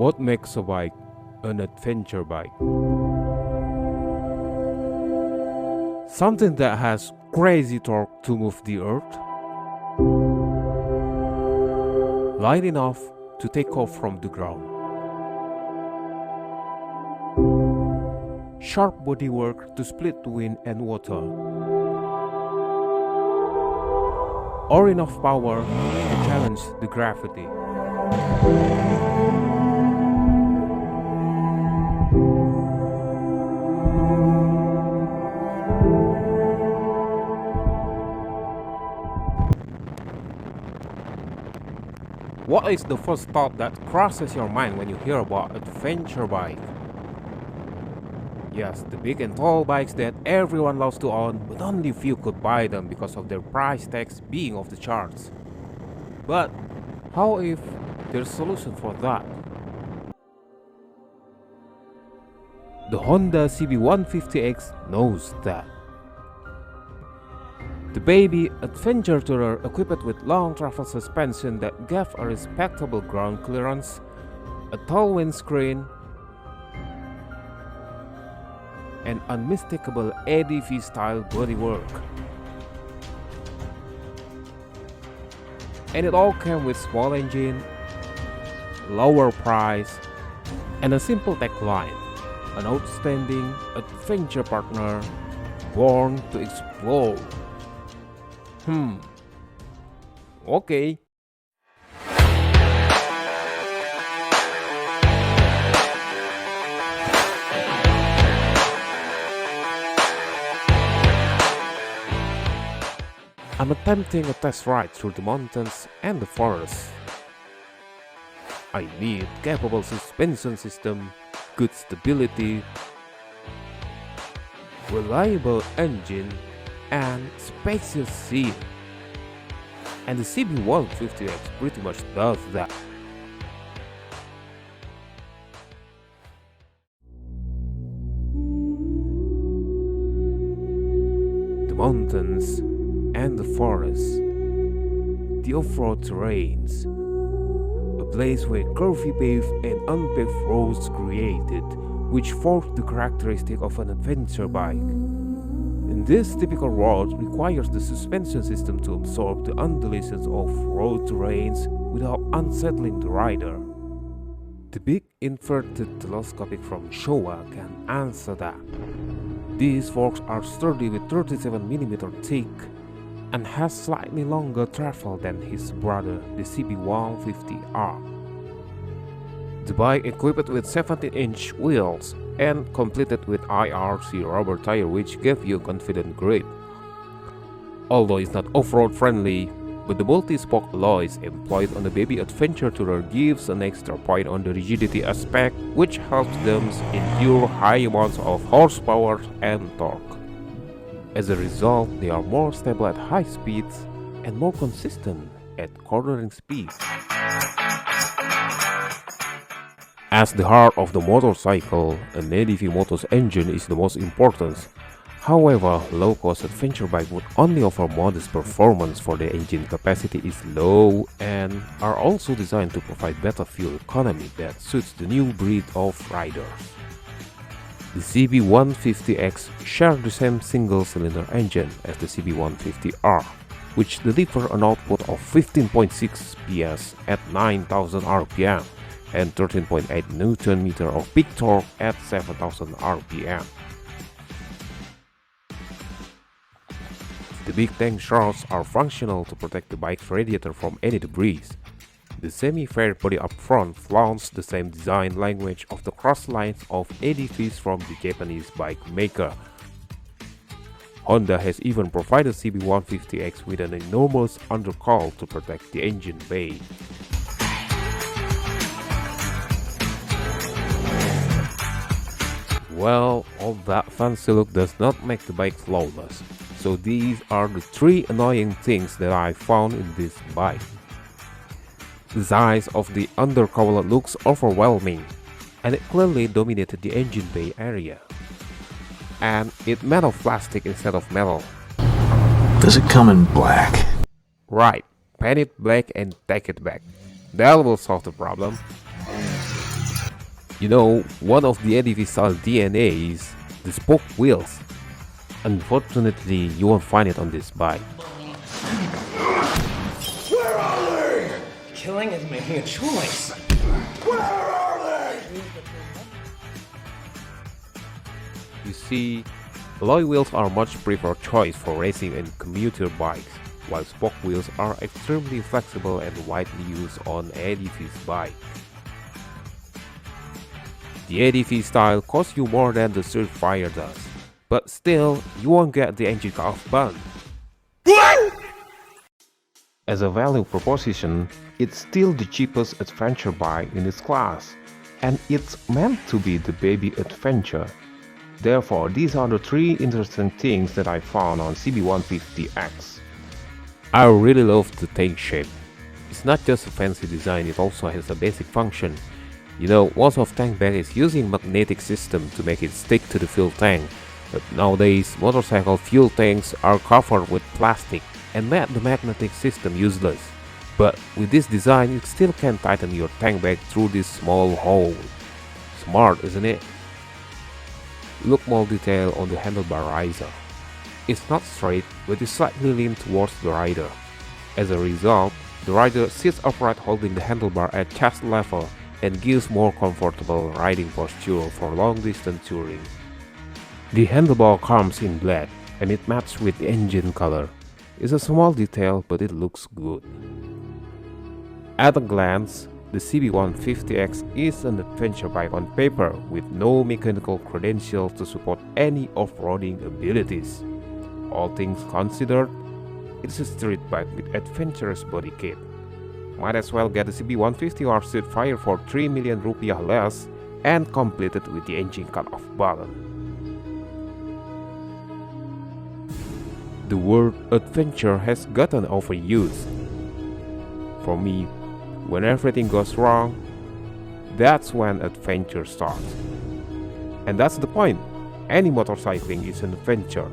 What makes a bike an adventure bike? Something that has crazy torque to move the earth, light enough to take off from the ground, sharp bodywork to split wind and water, or enough power to challenge the gravity. What is the first thought that crosses your mind when you hear about adventure bike? Yes, the big and tall bikes that everyone loves to own, but only few could buy them because of their price tags being off the charts. But how if there's a solution for that? The Honda CB150X knows that. The baby adventure tourer equipped with long travel suspension that gave a respectable ground clearance, a tall windscreen, and unmistakable ADV-style bodywork. And it all came with small engine, lower price, and a simple tagline: an outstanding adventure partner born to explore. Okay. I'm attempting a test ride through the mountains and the forest. I need capable suspension system, good stability, reliable engine, and spacious seat. And the CB150X pretty much does that. The mountains and the forest, the off-road terrains, a place where curvy paved and unpaved roads created, which form the characteristic of an adventure bike. And this typical road requires the suspension system to absorb the undulations of road terrains without unsettling the rider. The big inverted telescopic from Showa can answer that. These forks are sturdy with 37mm thick and has slightly longer travel than his brother, the CB150R. The bike equipped with 17-inch wheels and completed with IRC rubber tire, which gave you a confident grip. Although it's not off-road friendly, but the multi-spoke alloys employed on the baby adventure tourer gives an extra point on the rigidity aspect, which helps them endure high amounts of horsepower and torque. As a result, they are more stable at high speeds and more consistent at cornering speeds. As the heart of the motorcycle, an ADV motor's engine is the most important. However, low-cost adventure bike would only offer modest performance, for the engine capacity is low and are also designed to provide better fuel economy that suits the new breed of riders. The CB150X shares the same single-cylinder engine as the CB150R, which delivers an output of 15.6 PS at 9,000 RPM and 13.8 Nm of peak torque at 7,000 RPM. The big tank shrouds are functional to protect the bike's radiator from any debris. The semi-fair body up front flaunts the same design language of the cross lines of ADVs from the Japanese bike maker. Honda has even provided CB150X with an enormous undercowl to protect the engine bay. Well, all that fancy look does not make the bike flawless, so these are the 3 annoying things that I found in this bike. The size of the undercowl looks overwhelming, and it clearly dominated the engine bay area. And it's made of plastic instead of metal. Does it come in black? Right, paint it black and take it back. That will solve the problem. You know, one of the ADV-style DNA is the spoke wheels. Unfortunately, you won't find it on this bike. Where are they? Killing is making a choice. Where are they? You see, alloy wheels are much preferred choice for racing and commuter bikes, while spoke wheels are extremely flexible and widely used on ADV's bike. The ADV style costs you more than the Surefire does, but still, you won't get the engine cut-off button. As a value proposition, it's still the cheapest adventure bike in its class, and it's meant to be the baby adventure. Therefore, these are the 3 interesting things that I found on CB150X. I really love the tank shape. It's not just a fancy design, it also has a basic function. You know, most of tank bag is using magnetic system to make it stick to the fuel tank, but nowadays motorcycle fuel tanks are covered with plastic and made the magnetic system useless. But with this design, you still can tighten your tank bag through this small hole. Smart, isn't it? Look more detail on the handlebar riser. It's not straight, but is slightly lean towards the rider. As a result, the rider sits upright holding the handlebar at chest level and gives more comfortable riding posture for long-distance touring. The handlebar comes in black and it matches with the engine color. It's a small detail, but it looks good. At a glance, the CB150X is an adventure bike on paper with no mechanical credentials to support any off-roading abilities. All things considered, it's a street bike with adventurous body kit. Might as well get the CB150 or Surefire for 3 million rupiah less and complete it with the engine cut-off button. The word adventure has gotten overused. For me, when everything goes wrong, that's when adventure starts. And that's the point. Any motorcycling is an adventure.